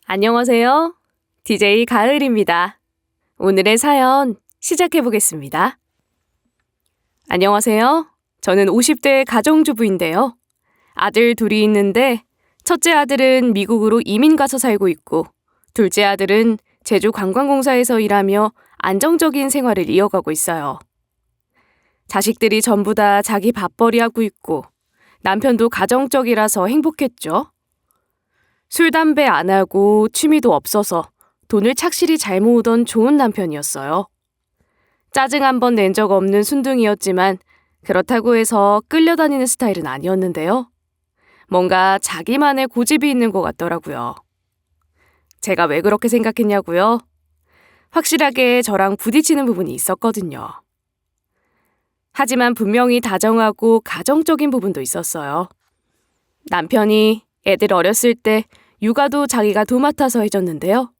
안녕하세요. DJ 가을입니다. 오늘의 사연 시작해 보겠습니다. 안녕하세요. 저는 50대 가정주부인데요. 아들 둘이 있는데 첫째 아들은 미국으로 이민 가서 살고 있고 둘째 아들은 제주 관광공사에서 일하며 안정적인 생활을 이어가고 있어요. 자식들이 전부 다 자기 밥벌이 하고 있고 남편도 가정적이라서 행복했죠. 술, 담배 안 하고 취미도 없어서 돈을 착실히 잘 모으던 좋은 남편이었어요. 짜증 한 번 낸 적 없는 순둥이였지만 그렇다고 해서 끌려다니는 스타일은 아니었는데요. 뭔가 자기만의 고집이 있는 것 같더라고요. 제가 왜 그렇게 생각했냐고요? 확실하게 저랑 부딪히는 부분이 있었거든요. 하지만 분명히 다정하고 가정적인 부분도 있었어요. 남편이 애들 어렸을 때 육아도 자기가 도맡아서 해줬는데요.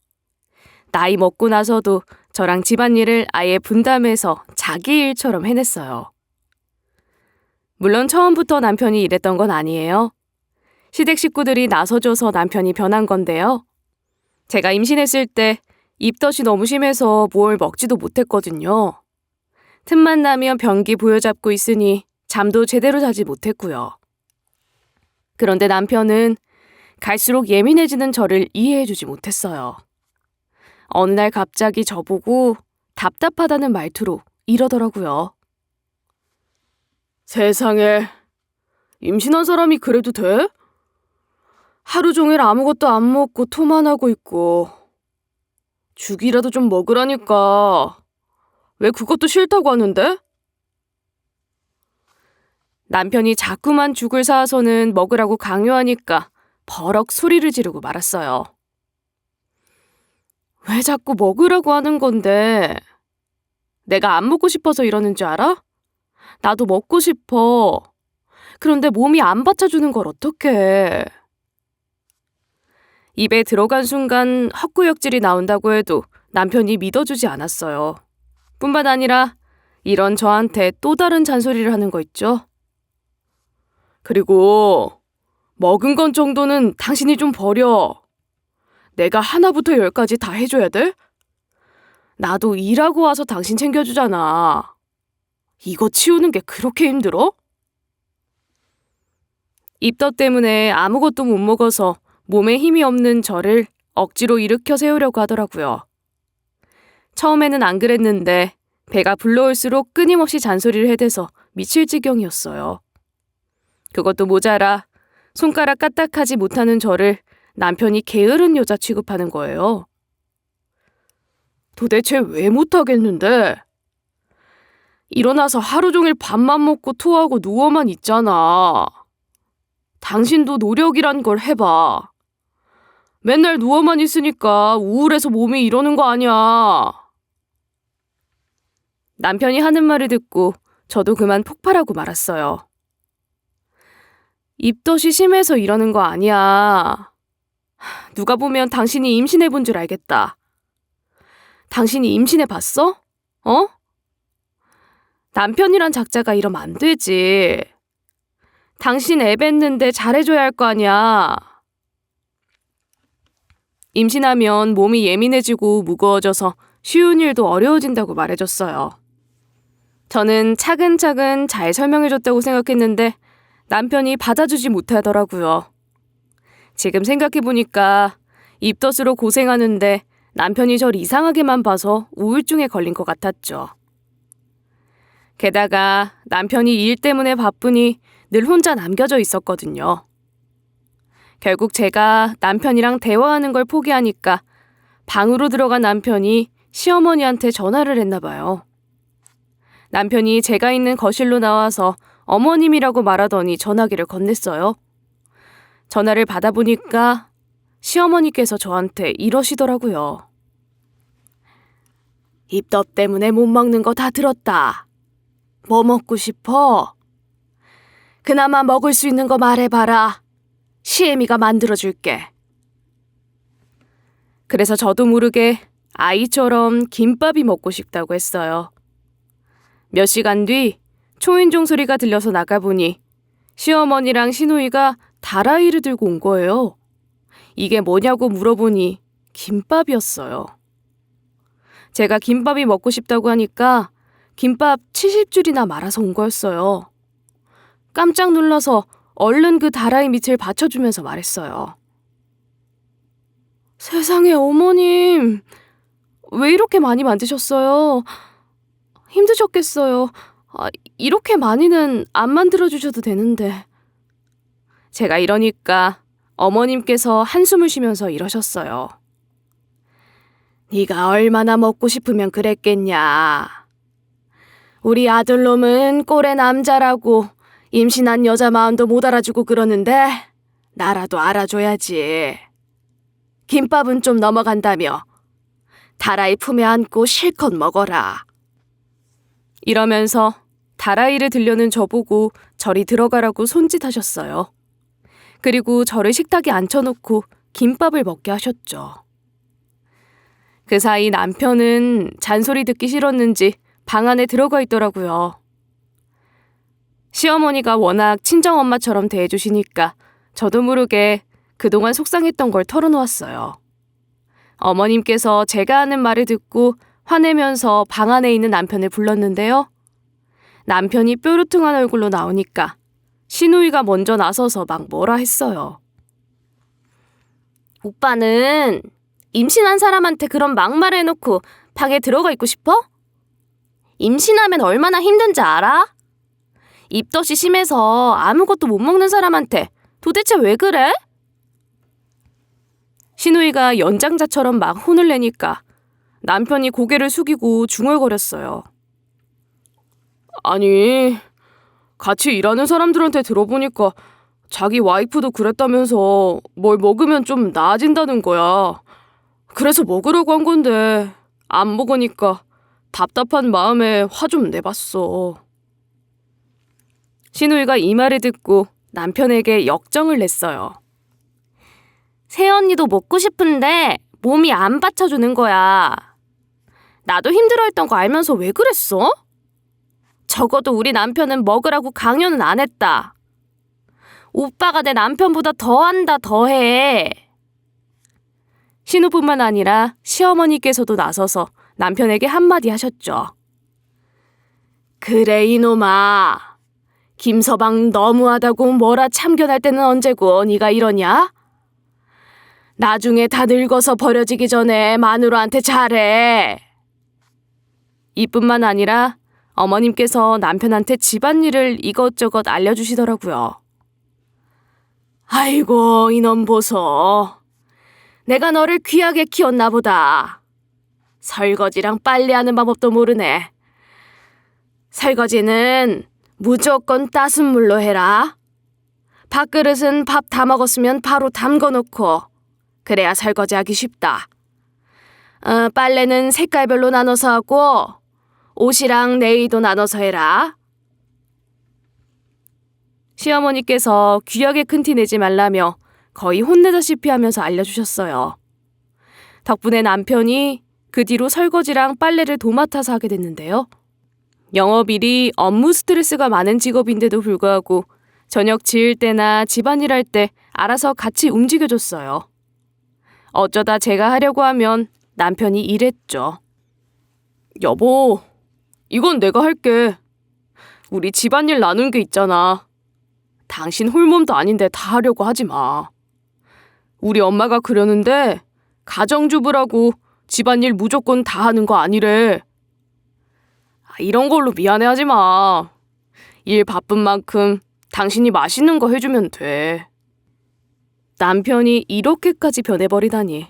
나이 먹고 나서도 저랑 집안일을 아예 분담해서 자기 일처럼 해냈어요. 물론 처음부터 남편이 이랬던 건 아니에요. 시댁 식구들이 나서줘서 남편이 변한 건데요. 제가 임신했을 때 입덧이 너무 심해서 뭘 먹지도 못했거든요. 틈만 나면 변기 부여잡고 있으니 잠도 제대로 자지 못했고요. 그런데 남편은 갈수록 예민해지는 저를 이해해주지 못했어요. 어느 날 갑자기 저보고 답답하다는 말투로 이러더라고요. 세상에, 임신한 사람이 그래도 돼? 하루 종일 아무것도 안 먹고 토만 하고 있고 죽이라도 좀 먹으라니까. 왜 그것도 싫다고 하는데? 남편이 자꾸만 죽을 사서는 먹으라고 강요하니까 버럭 소리를 지르고 말았어요. 왜 자꾸 먹으라고 하는 건데? 내가 안 먹고 싶어서 이러는 줄 알아? 나도 먹고 싶어. 그런데 몸이 안 받쳐주는 걸 어떡해. 입에 들어간 순간 헛구역질이 나온다고 해도 남편이 믿어주지 않았어요. 뿐만 아니라 이런 저한테 또 다른 잔소리를 하는 거 있죠? 그리고 먹은 건 정도는 당신이 좀 버려. 내가 하나부터 열까지 다 해줘야 돼? 나도 일하고 와서 당신 챙겨주잖아. 이거 치우는 게 그렇게 힘들어? 입덧 때문에 아무것도 못 먹어서 몸에 힘이 없는 저를 억지로 일으켜 세우려고 하더라고요. 처음에는 안 그랬는데 배가 불러올수록 끊임없이 잔소리를 해대서 미칠 지경이었어요. 그것도 모자라 손가락 까딱하지 못하는 저를 남편이 게으른 여자 취급하는 거예요. 도대체 왜 못하겠는데? 일어나서 하루 종일 밥만 먹고 토하고 누워만 있잖아. 당신도 노력이란 걸 해봐. 맨날 누워만 있으니까 우울해서 몸이 이러는 거 아니야. 남편이 하는 말을 듣고 저도 그만 폭발하고 말았어요. 입덧이 심해서 이러는 거 아니야. 누가 보면 당신이 임신해 본 줄 알겠다. 당신이 임신해 봤어? 어? 남편이란 작자가 이러면 안 되지. 당신 애 뱉는데 잘해줘야 할 거 아니야. 임신하면 몸이 예민해지고 무거워져서 쉬운 일도 어려워진다고 말해줬어요. 저는 차근차근 잘 설명해줬다고 생각했는데 남편이 받아주지 못하더라고요. 지금 생각해보니까 입덧으로 고생하는데 남편이 절 이상하게만 봐서 우울증에 걸린 것 같았죠. 게다가 남편이 일 때문에 바쁘니 늘 혼자 남겨져 있었거든요. 결국 제가 남편이랑 대화하는 걸 포기하니까 방으로 들어간 남편이 시어머니한테 전화를 했나 봐요. 남편이 제가 있는 거실로 나와서 어머님이라고 말하더니 전화기를 건넸어요. 전화를 받아보니까 시어머니께서 저한테 이러시더라고요. 입덧 때문에 못 먹는 거 다 들었다. 뭐 먹고 싶어? 그나마 먹을 수 있는 거 말해봐라. 시애미가 만들어줄게. 그래서 저도 모르게 아이처럼 김밥이 먹고 싶다고 했어요. 몇 시간 뒤 초인종 소리가 들려서 나가보니 시어머니랑 시누이가 다라이를 들고 온 거예요. 이게 뭐냐고 물어보니 김밥이었어요. 제가 김밥이 먹고 싶다고 하니까 김밥 70줄이나 말아서 온 거였어요. 깜짝 놀라서 얼른 그 다라이 밑을 받쳐주면서 말했어요. 세상에 어머님, 왜 이렇게 많이 만드셨어요? 힘드셨겠어요. 이렇게 많이는 안 만들어주셔도 되는데. 제가 이러니까 어머님께서 한숨을 쉬면서 이러셨어요. 네가 얼마나 먹고 싶으면 그랬겠냐. 우리 아들놈은 꼴의 남자라고 임신한 여자 마음도 못 알아주고 그러는데 나라도 알아줘야지. 김밥은 좀 넘어간다며 다라이 품에 안고 실컷 먹어라. 이러면서 다라이를 들려는 저보고 저리 들어가라고 손짓하셨어요. 그리고 저를 식탁에 앉혀놓고 김밥을 먹게 하셨죠. 그 사이 남편은 잔소리 듣기 싫었는지 방 안에 들어가 있더라고요. 시어머니가 워낙 친정엄마처럼 대해주시니까 저도 모르게 그동안 속상했던 걸 털어놓았어요. 어머님께서 제가 하는 말을 듣고 화내면서 방 안에 있는 남편을 불렀는데요. 남편이 뾰루퉁한 얼굴로 나오니까 시누이가 먼저 나서서 막 뭐라 했어요. 오빠는 임신한 사람한테 그런 막말 해놓고 방에 들어가 있고 싶어? 임신하면 얼마나 힘든지 알아? 입덧이 심해서 아무것도 못 먹는 사람한테 도대체 왜 그래? 시누이가 연장자처럼 막 혼을 내니까 남편이 고개를 숙이고 중얼거렸어요. 아니, 같이 일하는 사람들한테 들어보니까 자기 와이프도 그랬다면서 뭘 먹으면 좀 나아진다는 거야. 그래서 먹으려고 한 건데 안 먹으니까 답답한 마음에 화 좀 내봤어. 시누이가 이 말을 듣고 남편에게 역정을 냈어요. 새언니도 먹고 싶은데 몸이 안 받쳐주는 거야. 나도 힘들어했던 거 알면서 왜 그랬어? 적어도 우리 남편은 먹으라고 강요는 안 했다. 오빠가 내 남편보다 더한다 더해. 신우뿐만 아니라 시어머니께서도 나서서 남편에게 한마디 하셨죠. 그래 이놈아. 김서방 너무하다고 뭐라 참견할 때는 언제고 네가 이러냐? 나중에 다 늙어서 버려지기 전에 마누라한테 잘해. 이뿐만 아니라 어머님께서 남편한테 집안일을 이것저것 알려주시더라고요. 아이고 이놈 보소. 내가 너를 귀하게 키웠나 보다. 설거지랑 빨래하는 방법도 모르네. 설거지는 무조건 따순 물로 해라. 밥그릇은 밥 다 먹었으면 바로 담궈놓고 그래야 설거지하기 쉽다. 빨래는 색깔별로 나눠서 하고 옷이랑 네일도 나눠서 해라. 시어머니께서 귀하게 큰 티 내지 말라며 거의 혼내다시피 하면서 알려주셨어요. 덕분에 남편이 그 뒤로 설거지랑 빨래를 도맡아서 하게 됐는데요. 영업일이 업무 스트레스가 많은 직업인데도 불구하고 저녁 지을 때나 집안일 할 때 알아서 같이 움직여줬어요. 어쩌다 제가 하려고 하면 남편이 이랬죠. 여보, 이건 내가 할게. 우리 집안일 나눈 게 있잖아. 당신 홀몸도 아닌데 다 하려고 하지 마. 우리 엄마가 그러는데 가정주부라고 집안일 무조건 다 하는 거 아니래. 이런 걸로 미안해하지 마. 일 바쁜 만큼 당신이 맛있는 거 해주면 돼. 남편이 이렇게까지 변해버리다니.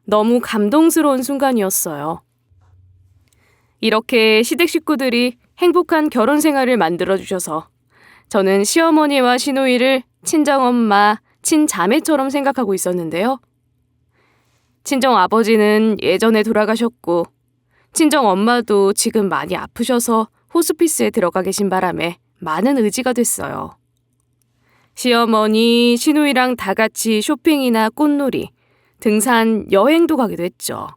너무 감동스러운 순간이었어요. 이렇게 시댁 식구들이 행복한 결혼 생활을 만들어주셔서 저는 시어머니와 시누이를 친정엄마, 친자매처럼 생각하고 있었는데요. 친정아버지는 예전에 돌아가셨고 친정엄마도 지금 많이 아프셔서 호스피스에 들어가 계신 바람에 많은 의지가 됐어요. 시어머니, 시누이랑 다 같이 쇼핑이나 꽃놀이, 등산, 여행도 가기도 했죠.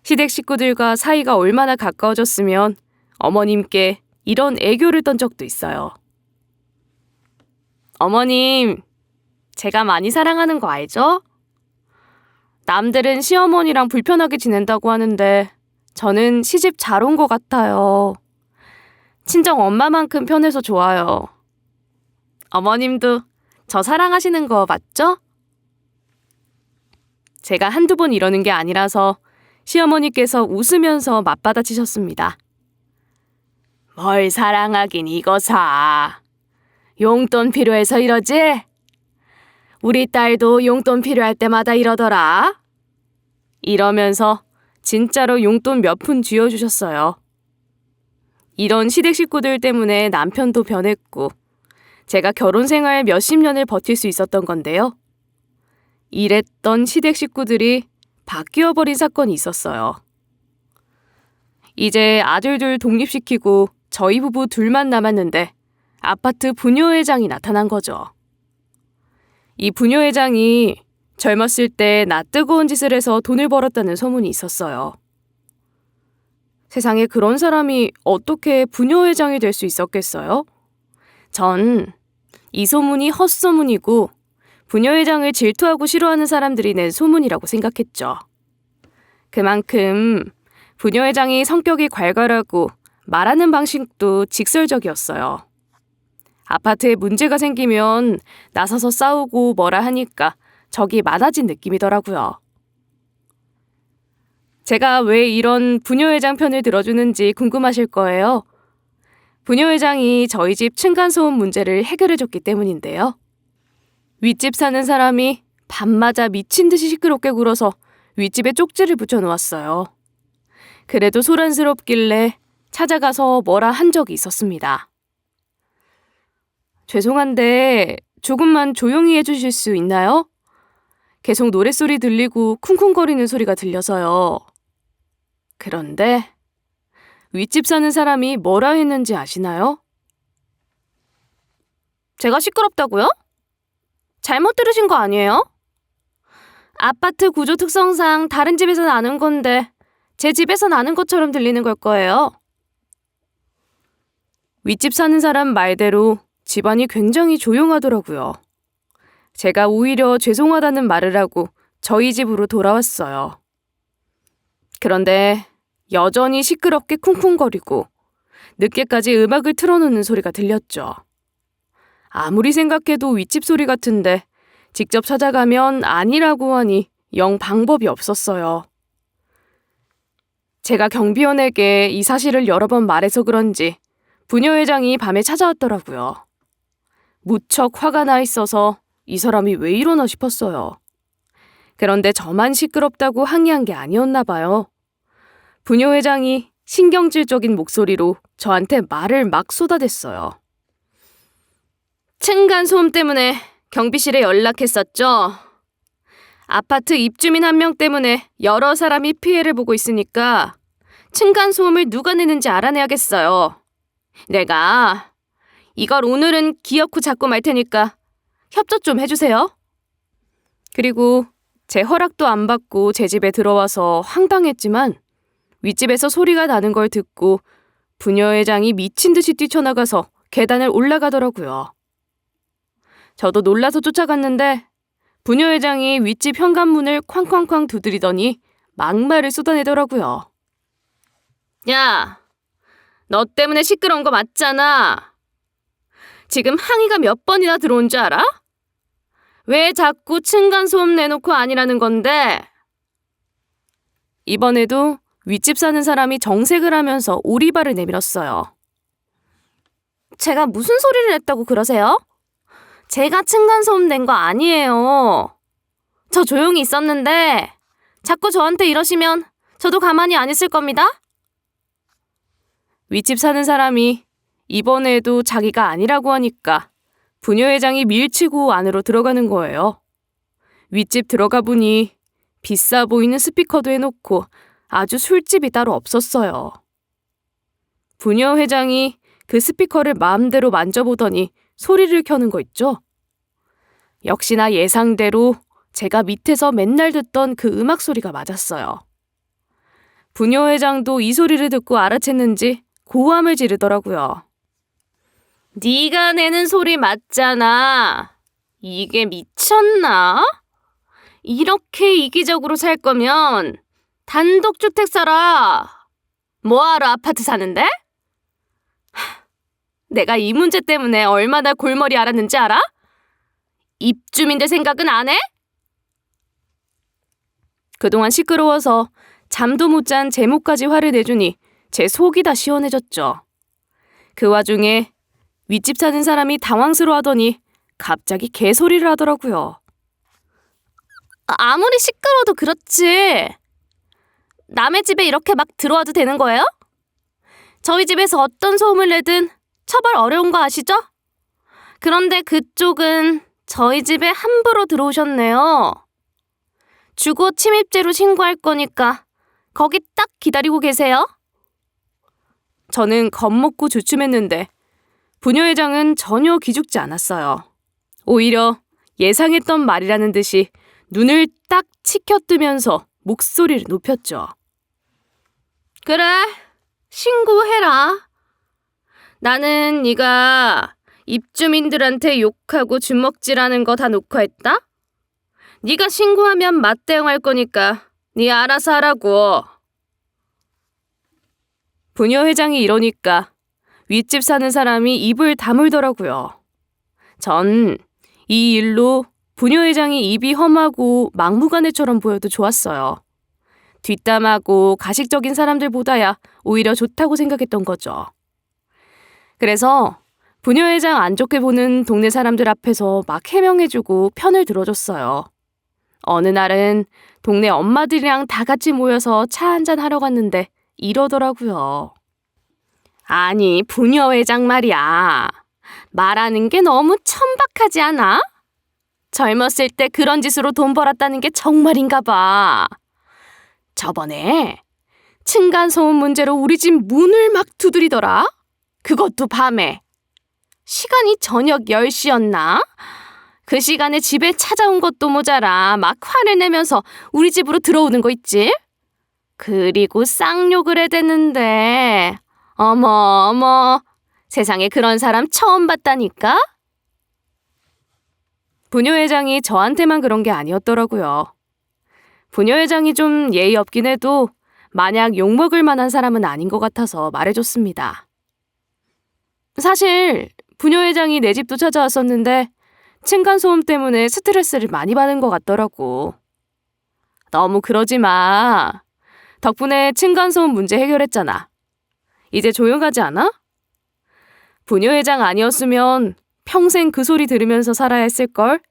시댁 식구들과 사이가 얼마나 가까워졌으면 어머님께 이런 애교를 떤 적도 있어요. 어머님, 제가 많이 사랑하는 거 알죠? 남들은 시어머니랑 불편하게 지낸다고 하는데 저는 시집 잘 온 것 같아요. 친정 엄마만큼 편해서 좋아요. 어머님도 저 사랑하시는 거 맞죠? 제가 한두 번 이러는 게 아니라서 시어머니께서 웃으면서 맞받아치셨습니다. 뭘 사랑하긴 이거사. 용돈 필요해서 이러지? 우리 딸도 용돈 필요할 때마다 이러더라. 이러면서 진짜로 용돈 몇 푼 쥐어주셨어요. 이런 시댁 식구들 때문에 남편도 변했고 제가 결혼 생활 몇십 년을 버틸 수 있었던 건데요. 이랬던 시댁 식구들이 바뀌어버린 사건이 있었어요. 이제 아들들 독립시키고 저희 부부 둘만 남았는데 아파트 부녀회장이 나타난 거죠. 이 부녀회장이 젊었을 때 나 뜨거운 짓을 해서 돈을 벌었다는 소문이 있었어요. 세상에 그런 사람이 어떻게 부녀회장이 될 수 있었겠어요? 전 이 소문이 헛소문이고 부녀회장을 질투하고 싫어하는 사람들이 낸 소문이라고 생각했죠. 그만큼 부녀회장이 성격이 괄괄하고 말하는 방식도 직설적이었어요. 아파트에 문제가 생기면 나서서 싸우고 뭐라 하니까 적이 많아진 느낌이더라고요. 제가 왜 이런 부녀회장 편을 들어주는지 궁금하실 거예요. 부녀회장이 저희 집 층간소음 문제를 해결해줬기 때문인데요. 윗집 사는 사람이 밤마다 미친 듯이 시끄럽게 굴어서 윗집에 쪽지를 붙여놓았어요. 그래도 소란스럽길래 찾아가서 뭐라 한 적이 있었습니다. 죄송한데 조금만 조용히 해주실 수 있나요? 계속 노랫소리 들리고 쿵쿵거리는 소리가 들려서요. 그런데 윗집 사는 사람이 뭐라 했는지 아시나요? 제가 시끄럽다고요? 잘못 들으신 거 아니에요? 아파트 구조 특성상 다른 집에서 나는 건데 제 집에서 나는 것처럼 들리는 걸 거예요. 윗집 사는 사람 말대로 집안이 굉장히 조용하더라고요. 제가 오히려 죄송하다는 말을 하고 저희 집으로 돌아왔어요. 그런데 여전히 시끄럽게 쿵쿵거리고 늦게까지 음악을 틀어놓는 소리가 들렸죠. 아무리 생각해도 윗집 소리 같은데 직접 찾아가면 아니라고 하니 영 방법이 없었어요. 제가 경비원에게 이 사실을 여러 번 말해서 그런지 부녀회장이 밤에 찾아왔더라고요. 무척 화가 나 있어서 이 사람이 왜 이러나 싶었어요. 그런데 저만 시끄럽다고 항의한 게 아니었나 봐요. 부녀회장이 신경질적인 목소리로 저한테 말을 막 쏟아댔어요. 층간소음 때문에 경비실에 연락했었죠. 아파트 입주민 한 명 때문에 여러 사람이 피해를 보고 있으니까 층간소음을 누가 내는지 알아내야겠어요. 내가 이걸 오늘은 기어코 잡고 말 테니까 협조 좀 해주세요. 그리고 제 허락도 안 받고 제 집에 들어와서 황당했지만 윗집에서 소리가 나는 걸 듣고 부녀회장이 미친 듯이 뛰쳐나가서 계단을 올라가더라고요. 저도 놀라서 쫓아갔는데 부녀회장이 윗집 현관문을 쾅쾅쾅 두드리더니 막말을 쏟아내더라고요. 야, 너 때문에 시끄러운 거 맞잖아. 지금 항의가 몇 번이나 들어온 줄 알아? 왜 자꾸 층간소음 내놓고 아니라는 건데? 이번에도 윗집 사는 사람이 정색을 하면서 오리발을 내밀었어요. 제가 무슨 소리를 냈다고 그러세요? 제가 층간소음 낸 거 아니에요. 저 조용히 있었는데 자꾸 저한테 이러시면 저도 가만히 안 있을 겁니다. 윗집 사는 사람이 이번에도 자기가 아니라고 하니까 부녀회장이 밀치고 안으로 들어가는 거예요. 윗집 들어가 보니 비싸 보이는 스피커도 해놓고 아주 술집이 따로 없었어요. 부녀회장이 그 스피커를 마음대로 만져보더니 소리를 켜는 거 있죠? 역시나 예상대로 제가 밑에서 맨날 듣던 그 음악 소리가 맞았어요. 부녀회장도 이 소리를 듣고 알아챘는지 고함을 지르더라고요. 네가 내는 소리 맞잖아. 이게 미쳤나? 이렇게 이기적으로 살 거면 단독주택 살아. 뭐하러 아파트 사는데? 내가 이 문제 때문에 얼마나 골머리 앓았는지 알아? 입주민들 생각은 안 해? 그동안 시끄러워서 잠도 못 잔 제목까지 화를 내주니 제 속이 다 시원해졌죠. 그 와중에 윗집 사는 사람이 당황스러워하더니 갑자기 개소리를 하더라고요. 아무리 시끄러워도 그렇지. 남의 집에 이렇게 막 들어와도 되는 거예요? 저희 집에서 어떤 소음을 내든 처벌 어려운 거 아시죠? 그런데 그쪽은 저희 집에 함부로 들어오셨네요. 주거 침입죄로 신고할 거니까 거기 딱 기다리고 계세요. 저는 겁먹고 주춤했는데 부녀회장은 전혀 기죽지 않았어요. 오히려 예상했던 말이라는 듯이 눈을 딱 치켜뜨면서 목소리를 높였죠. 그래, 신고해라. 나는 네가 입주민들한테 욕하고 주먹질하는 거 다 녹화했다? 네가 신고하면 맞대응할 거니까 네 알아서 하라고. 부녀회장이 이러니까 윗집 사는 사람이 입을 다물더라고요. 전 이 일로 부녀회장이 입이 험하고 막무가내처럼 보여도 좋았어요. 뒷담하고 가식적인 사람들보다야 오히려 좋다고 생각했던 거죠. 그래서 부녀회장 안 좋게 보는 동네 사람들 앞에서 막 해명해주고 편을 들어줬어요. 어느 날은 동네 엄마들이랑 다 같이 모여서 차 한잔 하러 갔는데 이러더라고요. 아니, 부녀회장 말이야. 말하는 게 너무 천박하지 않아? 젊었을 때 그런 짓으로 돈 벌었다는 게 정말인가 봐. 저번에 층간소음 문제로 우리 집 문을 막 두드리더라. 그것도 밤에. 시간이 저녁 10시였나? 그 시간에 집에 찾아온 것도 모자라 막 화를 내면서 우리 집으로 들어오는 거 있지? 그리고 쌍욕을 해댔는데 어머 세상에 그런 사람 처음 봤다니까? 부녀회장이 저한테만 그런 게 아니었더라고요. 부녀회장이 좀 예의 없긴 해도 마냥 욕먹을 만한 사람은 아닌 것 같아서 말해줬습니다. 사실 부녀회장이 내 집도 찾아왔었는데 층간소음 때문에 스트레스를 많이 받은 것 같더라고. 너무 그러지 마. 덕분에 층간소음 문제 해결했잖아. 이제 조용하지 않아? 부녀회장 아니었으면 평생 그 소리 들으면서 살아야 했을걸?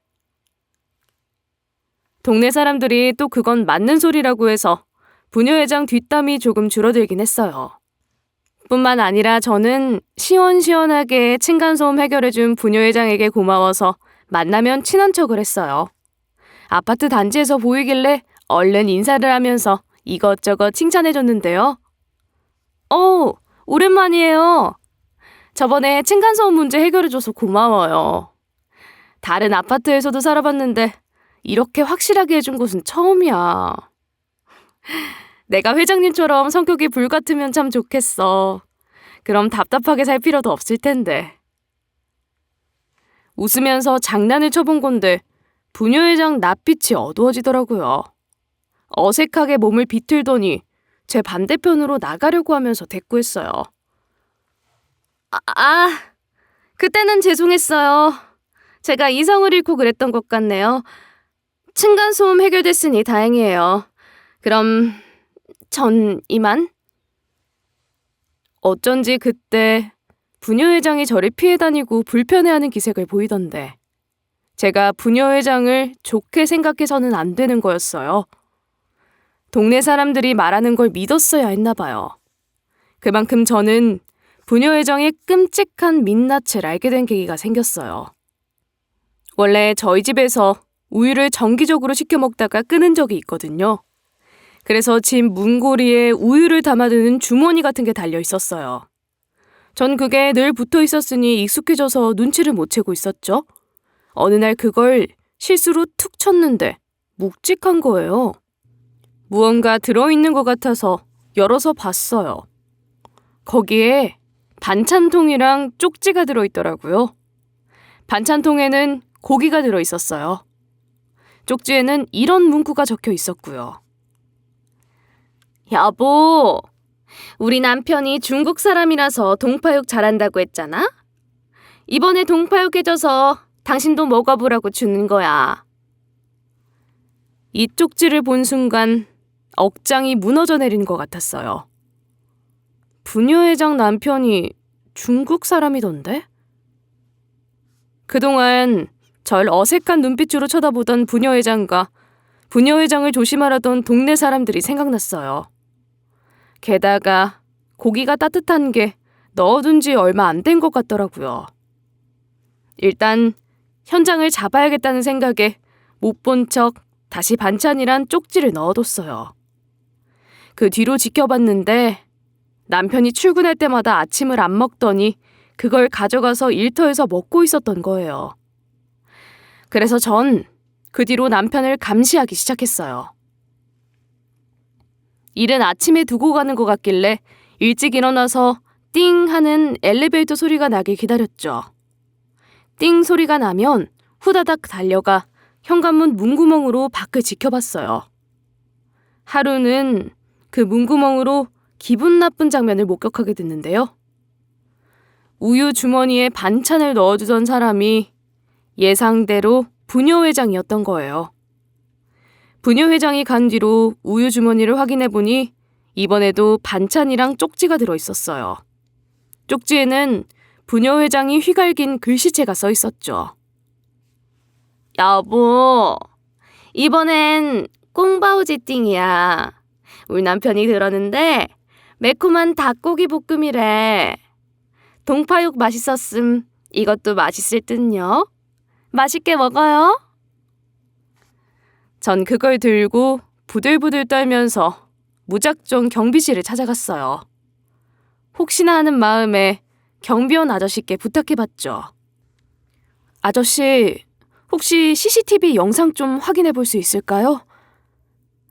동네 사람들이 또 그건 맞는 소리라고 해서 부녀회장 뒷담이 조금 줄어들긴 했어요. 뿐만 아니라 저는 시원시원하게 층간소음 해결해준 부녀회장에게 고마워서 만나면 친한 척을 했어요. 아파트 단지에서 보이길래 얼른 인사를 하면서 이것저것 칭찬해줬는데요. 오랜만이에요. 저번에 층간소음 문제 해결해줘서 고마워요. 다른 아파트에서도 살아봤는데 이렇게 확실하게 해준 곳은 처음이야. 내가 회장님처럼 성격이 불같으면 참 좋겠어. 그럼 답답하게 살 필요도 없을 텐데. 웃으면서 장난을 쳐본 건데 부녀회장 낯빛이 어두워지더라고요. 어색하게 몸을 비틀더니 제 반대편으로 나가려고 하면서 대꾸했어요. 그때는 죄송했어요. 제가 이성을 잃고 그랬던 것 같네요. 층간소음 해결됐으니 다행이에요. 그럼 전 이만? 어쩐지 그때 부녀회장이 저를 피해 다니고 불편해하는 기색을 보이던데 제가 부녀회장을 좋게 생각해서는 안 되는 거였어요. 동네 사람들이 말하는 걸 믿었어야 했나 봐요. 그만큼 저는 부녀회장의 끔찍한 민낯을 알게 된 계기가 생겼어요. 원래 저희 집에서 우유를 정기적으로 시켜 먹다가 끊은 적이 있거든요. 그래서 집 문고리에 우유를 담아두는 주머니 같은 게 달려 있었어요. 전 그게 늘 붙어 있었으니 익숙해져서 눈치를 못 채고 있었죠. 어느 날 그걸 실수로 툭 쳤는데 묵직한 거예요. 무언가 들어있는 것 같아서 열어서 봤어요. 거기에 반찬통이랑 쪽지가 들어있더라고요. 반찬통에는 고기가 들어 있었어요. 쪽지에는 이런 문구가 적혀 있었고요. 여보, 우리 남편이 중국 사람이라서 동파육 잘한다고 했잖아? 이번에 동파육 해줘서 당신도 먹어보라고 주는 거야. 이 쪽지를 본 순간 억장이 무너져 내리는 것 같았어요. 부녀회장 남편이 중국 사람이던데? 그동안 절 어색한 눈빛으로 쳐다보던 부녀회장과 부녀회장을 조심하라던 동네 사람들이 생각났어요. 게다가 고기가 따뜻한 게 넣어둔 지 얼마 안 된 것 같더라고요. 일단 현장을 잡아야겠다는 생각에 못 본 척 다시 반찬이란 쪽지를 넣어뒀어요. 그 뒤로 지켜봤는데 남편이 출근할 때마다 아침을 안 먹더니 그걸 가져가서 일터에서 먹고 있었던 거예요. 그래서 전 그 뒤로 남편을 감시하기 시작했어요. 일은 아침에 두고 가는 것 같길래 일찍 일어나서 띵 하는 엘리베이터 소리가 나길 기다렸죠. 띵 소리가 나면 후다닥 달려가 현관문 문구멍으로 밖을 지켜봤어요. 하루는 그 문구멍으로 기분 나쁜 장면을 목격하게 됐는데요. 우유 주머니에 반찬을 넣어주던 사람이 예상대로 부녀회장이었던 거예요. 부녀회장이 간 뒤로 우유 주머니를 확인해보니 이번에도 반찬이랑 쪽지가 들어있었어요. 쪽지에는 부녀회장이 휘갈긴 글씨체가 써 있었죠. 여보, 이번엔 꽁바오지띵이야. 우리 남편이 들었는데 매콤한 닭고기 볶음이래. 동파육 맛있었음. 이것도 맛있을 듯요. 맛있게 먹어요. 전 그걸 들고 부들부들 떨면서 무작정 경비실을 찾아갔어요. 혹시나 하는 마음에 경비원 아저씨께 부탁해봤죠. 아저씨, 혹시 CCTV 영상 좀 확인해 볼 수 있을까요?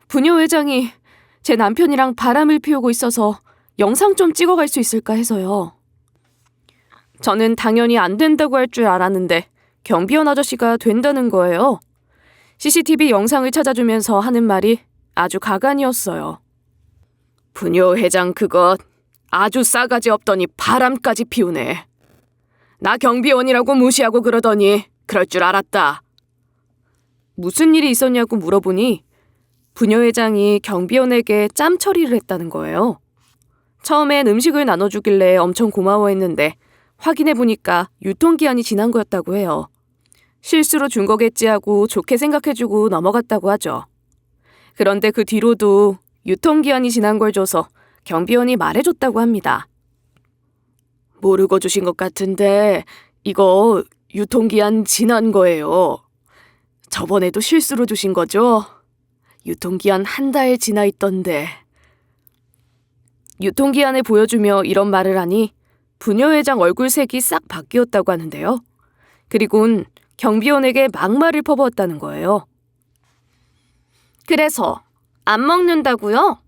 부녀회장이 제 남편이랑 바람을 피우고 있어서 영상 좀 찍어갈 수 있을까 해서요. 저는 당연히 안 된다고 할 줄 알았는데 경비원 아저씨가 된다는 거예요. CCTV 영상을 찾아주면서 하는 말이 아주 가관이었어요. 부녀회장 그것 아주 싸가지 없더니 바람까지 피우네. 나 경비원이라고 무시하고 그러더니 그럴 줄 알았다. 무슨 일이 있었냐고 물어보니 부녀회장이 경비원에게 짬 처리를 했다는 거예요. 처음엔 음식을 나눠주길래 엄청 고마워했는데 확인해보니까 유통기한이 지난 거였다고 해요. 실수로 준 거겠지 하고 좋게 생각해주고 넘어갔다고 하죠. 그런데 그 뒤로도 유통기한이 지난 걸 줘서 경비원이 말해줬다고 합니다. 모르고 주신 것 같은데 이거 유통기한 지난 거예요. 저번에도 실수로 주신 거죠? 유통기한 한 달 지나 있던데. 유통기한을 보여주며 이런 말을 하니 부녀회장 얼굴색이 싹 바뀌었다고 하는데요. 그리곤 경비원에게 막말을 퍼부었다는 거예요. 그래서 안 먹는다고요?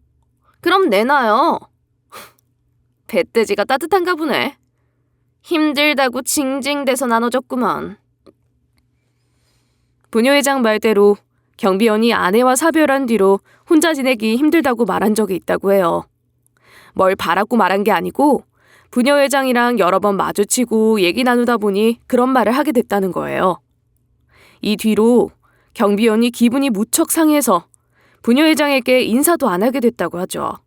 그럼 내놔요. 배돼지가 따뜻한가 보네. 힘들다고 징징대서 나눠줬구만. 부녀회장 말대로 경비원이 아내와 사별한 뒤로 혼자 지내기 힘들다고 말한 적이 있다고 해요. 뭘 바라고 말한 게 아니고 부녀회장이랑 여러 번 마주치고 얘기 나누다 보니 그런 말을 하게 됐다는 거예요. 이 뒤로 경비원이 기분이 무척 상해서 부녀회장에게 인사도 안 하게 됐다고 하죠.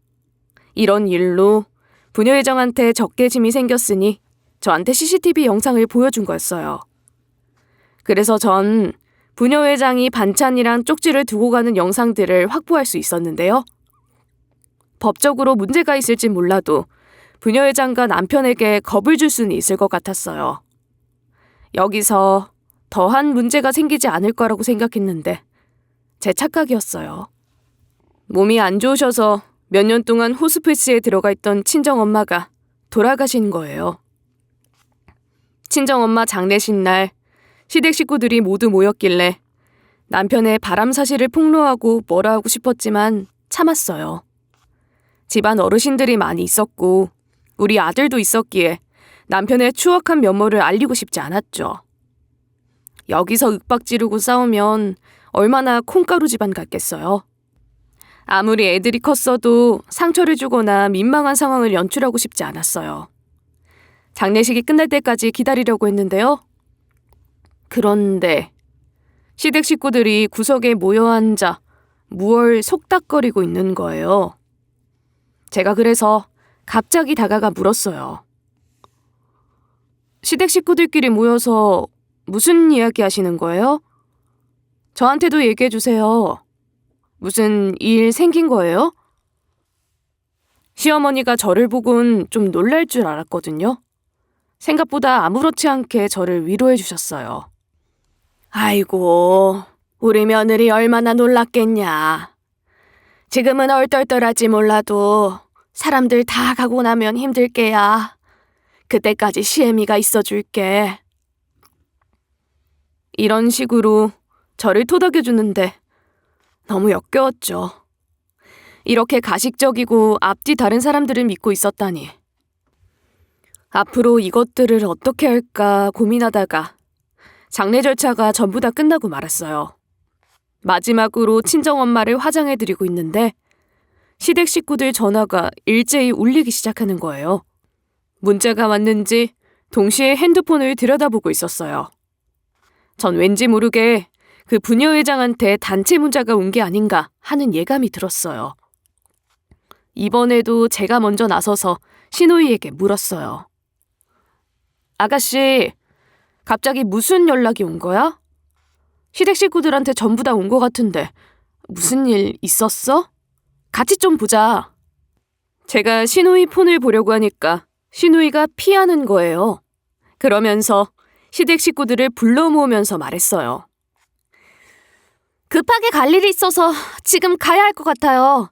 이런 일로 부녀회장한테 적개심이 생겼으니 저한테 CCTV 영상을 보여준 거였어요. 그래서 전 부녀회장이 반찬이랑 쪽지를 두고 가는 영상들을 확보할 수 있었는데요. 법적으로 문제가 있을진 몰라도 부녀회장과 남편에게 겁을 줄 수는 있을 것 같았어요. 여기서 더한 문제가 생기지 않을 거라고 생각했는데 제 착각이었어요. 몸이 안 좋으셔서 몇 년 동안 호스피스에 들어가 있던 친정엄마가 돌아가신 거예요. 친정엄마 장례식 날 시댁 식구들이 모두 모였길래 남편의 바람 사실을 폭로하고 뭐라 하고 싶었지만 참았어요. 집안 어르신들이 많이 있었고 우리 아들도 있었기에 남편의 추악한 면모를 알리고 싶지 않았죠. 여기서 윽박 지르고 싸우면 얼마나 콩가루 집안 같겠어요. 아무리 애들이 컸어도 상처를 주거나 민망한 상황을 연출하고 싶지 않았어요. 장례식이 끝날 때까지 기다리려고 했는데요. 그런데 시댁 식구들이 구석에 모여 앉아 무얼 속닥거리고 있는 거예요. 제가 그래서 갑자기 다가가 물었어요. 시댁 식구들끼리 모여서 무슨 이야기 하시는 거예요? 저한테도 얘기해 주세요. 무슨 일 생긴 거예요? 시어머니가 저를 보곤 좀 놀랄 줄 알았거든요. 생각보다 아무렇지 않게 저를 위로해 주셨어요. 아이고, 우리 며느리 얼마나 놀랐겠냐. 지금은 얼떨떨하지 몰라도 사람들 다 가고 나면 힘들 게야. 그때까지 시애미가 있어줄게. 이런 식으로 저를 토닥여주는데 너무 역겨웠죠. 이렇게 가식적이고 앞뒤 다른 사람들을 믿고 있었다니. 앞으로 이것들을 어떻게 할까 고민하다가 장례 절차가 전부 다 끝나고 말았어요. 마지막으로 친정엄마를 화장해드리고 있는데 시댁 식구들 전화가 일제히 울리기 시작하는 거예요. 문자가 왔는지 동시에 핸드폰을 들여다보고 있었어요. 전 왠지 모르게 그 부녀회장한테 단체 문자가 온 게 아닌가 하는 예감이 들었어요. 이번에도 제가 먼저 나서서 시누이에게 물었어요. 아가씨, 갑자기 무슨 연락이 온 거야? 시댁 식구들한테 전부 다 온 거 같은데 무슨 일 있었어? 같이 좀 보자. 제가 시누이 폰을 보려고 하니까 시누이가 피하는 거예요. 그러면서 시댁 식구들을 불러 모으면서 말했어요. 급하게 갈 일이 있어서 지금 가야 할 것 같아요.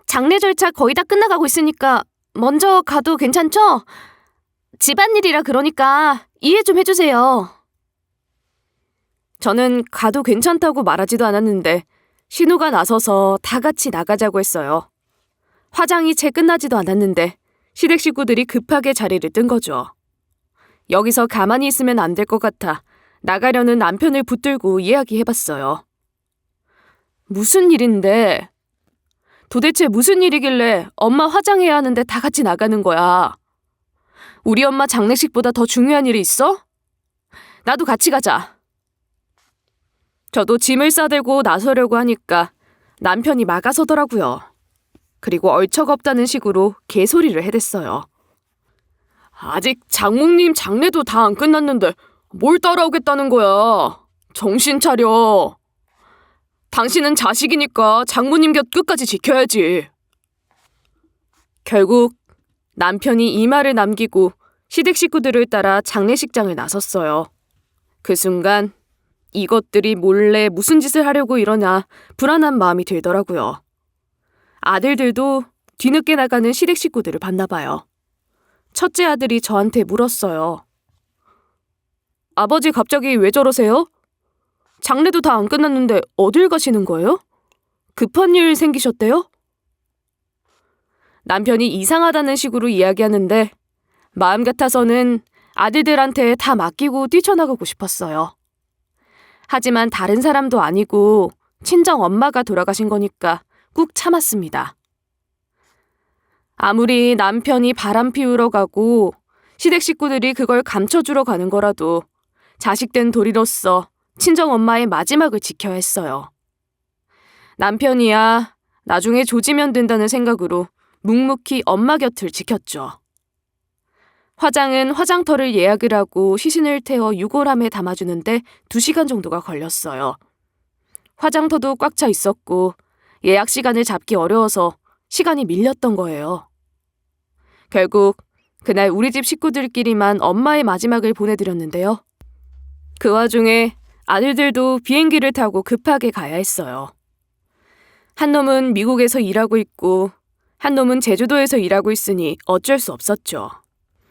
장례 절차 거의 다 끝나가고 있으니까 먼저 가도 괜찮죠? 집안일이라 그러니까 이해 좀 해주세요. 저는 가도 괜찮다고 말하지도 않았는데 신우가 나서서 다 같이 나가자고 했어요. 화장이 채 끝나지도 않았는데 시댁 식구들이 급하게 자리를 뜬 거죠. 여기서 가만히 있으면 안 될 것 같아 나가려는 남편을 붙들고 이야기해봤어요. 무슨 일인데? 도대체 무슨 일이길래 엄마 화장해야 하는데 다 같이 나가는 거야? 우리 엄마 장례식보다 더 중요한 일이 있어? 나도 같이 가자. 저도 짐을 싸들고 나서려고 하니까 남편이 막아서더라고요. 그리고 얼척없다는 식으로 개소리를 해댔어요. 아직 장모님 장례도 다 안 끝났는데 뭘 따라오겠다는 거야. 정신 차려. 당신은 자식이니까 장모님 곁 끝까지 지켜야지. 결국 남편이 이 말을 남기고 시댁 식구들을 따라 장례식장을 나섰어요. 그 순간 이것들이 몰래 무슨 짓을 하려고 이러나 불안한 마음이 들더라고요. 아들들도 뒤늦게 나가는 시댁 식구들을 봤나 봐요. 첫째 아들이 저한테 물었어요. 아버지 갑자기 왜 저러세요? 장례도 다 안 끝났는데 어딜 가시는 거예요? 급한 일 생기셨대요? 남편이 이상하다는 식으로 이야기하는데 마음 같아서는 아들들한테 다 맡기고 뛰쳐나가고 싶었어요. 하지만 다른 사람도 아니고 친정 엄마가 돌아가신 거니까 꾹 참았습니다. 아무리 남편이 바람 피우러 가고 시댁 식구들이 그걸 감춰주러 가는 거라도 자식된 도리로서 친정엄마의 마지막을 지켜야 했어요. 남편이야 나중에 조지면 된다는 생각으로 묵묵히 엄마 곁을 지켰죠. 화장은 화장터를 예약을 하고 시신을 태워 유골함에 담아주는데 2시간 정도가 걸렸어요. 화장터도 꽉 차 있었고 예약 시간을 잡기 어려워서 시간이 밀렸던 거예요. 결국 그날 우리 집 식구들끼리만 엄마의 마지막을 보내드렸는데요. 그 와중에 아들들도 비행기를 타고 급하게 가야 했어요. 한 놈은 미국에서 일하고 있고 한 놈은 제주도에서 일하고 있으니 어쩔 수 없었죠.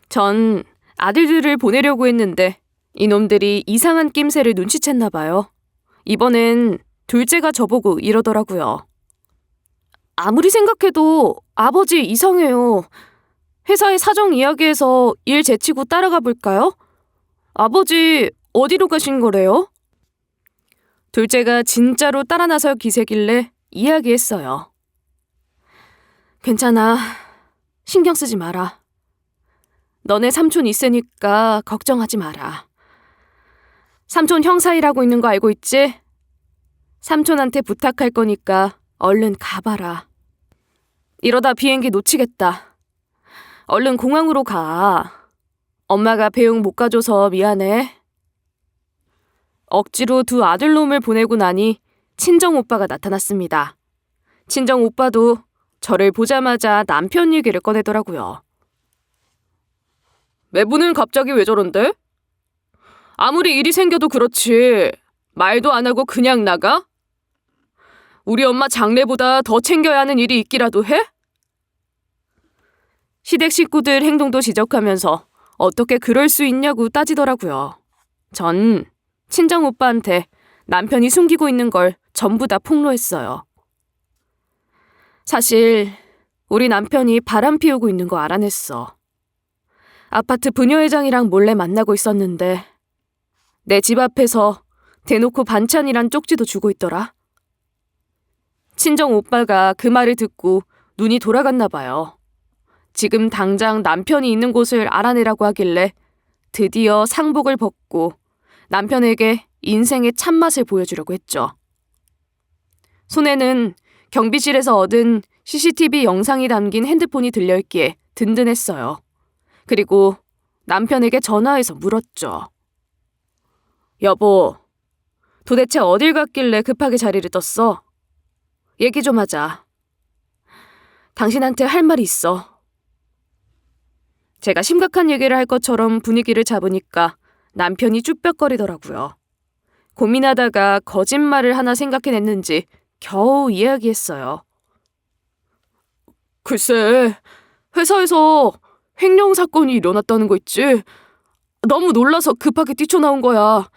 전 아들들을 보내려고 했는데 이놈들이 이상한 낌새를 눈치챘나 봐요. 이번엔 둘째가 저보고 이러더라고요. 아무리 생각해도 아버지 이상해요. 회사에 사정 이야기해서 일 제치고 따라가 볼까요? 아버지 어디로 가신 거래요? 둘째가 진짜로 따라 나설 기세길래 이야기했어요. 괜찮아. 신경 쓰지 마라. 너네 삼촌 있으니까 걱정하지 마라. 삼촌 형사 일하고 있는 거 알고 있지? 삼촌한테 부탁할 거니까 얼른 가봐라. 이러다 비행기 놓치겠다. 얼른 공항으로 가. 엄마가 배웅 못 가줘서 미안해. 억지로 두 아들놈을 보내고 나니 친정 오빠가 나타났습니다. 친정 오빠도 저를 보자마자 남편 얘기를 꺼내더라고요. 매부는 갑자기 왜 저런데? 아무리 일이 생겨도 그렇지 말도 안 하고 그냥 나가? 우리 엄마 장례보다 더 챙겨야 하는 일이 있기라도 해? 시댁 식구들 행동도 지적하면서 어떻게 그럴 수 있냐고 따지더라고요. 전 친정 오빠한테 남편이 숨기고 있는 걸 전부 다 폭로했어요. 사실 우리 남편이 바람 피우고 있는 거 알아냈어. 아파트 부녀회장이랑 몰래 만나고 있었는데 내 집 앞에서 대놓고 반찬이란 쪽지도 주고 있더라. 친정 오빠가 그 말을 듣고 눈이 돌아갔나 봐요. 지금 당장 남편이 있는 곳을 알아내라고 하길래 드디어 상복을 벗고 남편에게 인생의 참맛을 보여주려고 했죠. 손에는 경비실에서 얻은 CCTV 영상이 담긴 핸드폰이 들려있기에 든든했어요. 그리고 남편에게 전화해서 물었죠. 여보, 도대체 어딜 갔길래 급하게 자리를 떴어? 얘기 좀 하자. 당신한테 할 말이 있어. 제가 심각한 얘기를 할 것처럼 분위기를 잡으니까 남편이 쭈뼛거리더라고요. 고민하다가 거짓말을 하나 생각해냈는지 겨우 이야기했어요. 글쎄, 회사에서 횡령 사건이 일어났다는 거 있지? 너무 놀라서 급하게 뛰쳐나온 거야.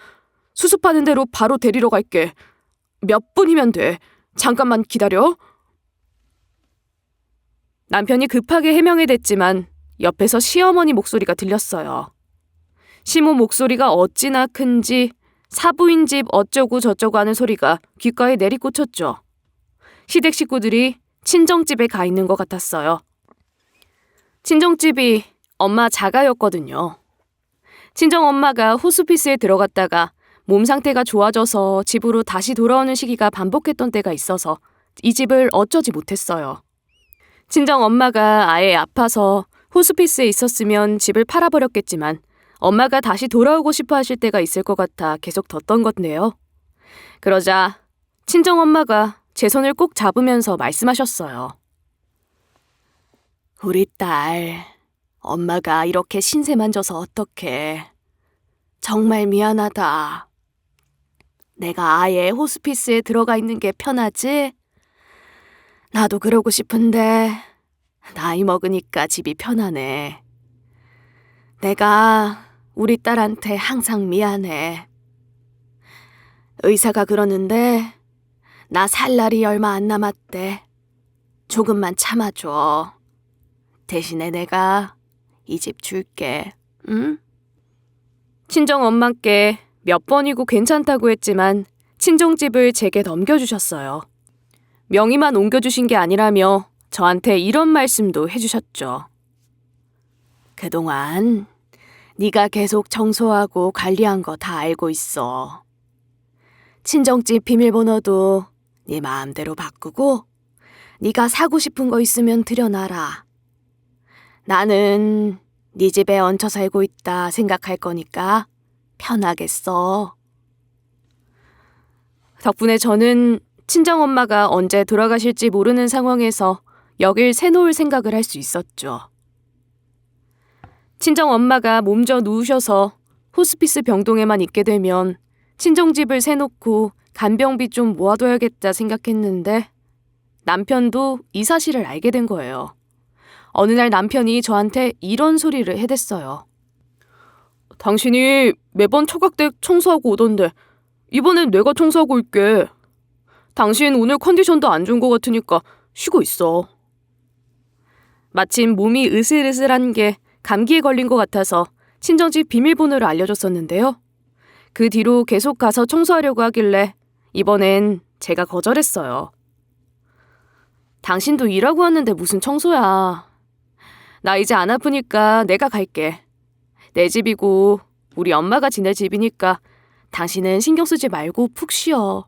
수습하는 대로 바로 데리러 갈게. 몇 분이면 돼. 잠깐만 기다려. 남편이 급하게 해명이 됐지만 옆에서 시어머니 목소리가 들렸어요. 시모 목소리가 어찌나 큰지 사부인 집 어쩌고 저쩌고 하는 소리가 귓가에 내리꽂혔죠. 시댁 식구들이 친정집에 가 있는 것 같았어요. 친정집이 엄마 자가였거든요. 친정엄마가 호스피스에 들어갔다가 몸 상태가 좋아져서 집으로 다시 돌아오는 시기가 반복했던 때가 있어서 이 집을 어쩌지 못했어요. 친정엄마가 아예 아파서 호스피스에 있었으면 집을 팔아버렸겠지만 엄마가 다시 돌아오고 싶어 하실 때가 있을 것 같아 계속 뒀던 건데요. 그러자 친정엄마가 제 손을 꼭 잡으면서 말씀하셨어요. 우리 딸, 엄마가 이렇게 신세만 져서 어떡해. 정말 미안하다. 내가 아예 호스피스에 들어가 있는 게 편하지? 나도 그러고 싶은데 나이 먹으니까 집이 편하네. 내가 우리 딸한테 항상 미안해. 의사가 그러는데 나 살 날이 얼마 안 남았대. 조금만 참아줘. 대신에 내가 이 집 줄게. 응? 친정엄마께 몇 번이고 괜찮다고 했지만 친정집을 제게 넘겨주셨어요. 명의만 옮겨주신 게 아니라며 저한테 이런 말씀도 해주셨죠. 그동안 네가 계속 청소하고 관리한 거 다 알고 있어. 친정집 비밀번호도 네 마음대로 바꾸고 네가 사고 싶은 거 있으면 들여놔라. 나는 네 집에 얹혀 살고 있다 생각할 거니까 편하게 써. 덕분에 저는 친정엄마가 언제 돌아가실지 모르는 상황에서 역을 새놓을 생각을 할 수 있었죠. 친정엄마가 몸져 누우셔서 호스피스 병동에만 있게 되면 친정집을 새놓고 간병비 좀 모아둬야겠다 생각했는데 남편도 이 사실을 알게 된 거예요. 어느 날 남편이 저한테 이런 소리를 해댔어요. 당신이 매번 처각댁 청소하고 오던데 이번엔 내가 청소하고 올게. 당신 오늘 컨디션도 안 좋은 것 같으니까 쉬고 있어. 마침 몸이 으슬으슬한 게 감기에 걸린 것 같아서 친정집 비밀번호를 알려줬었는데요. 그 뒤로 계속 가서 청소하려고 하길래 이번엔 제가 거절했어요. 당신도 일하고 왔는데 무슨 청소야. 나 이제 안 아프니까 내가 갈게. 내 집이고 우리 엄마가 지낼 집이니까 당신은 신경 쓰지 말고 푹 쉬어.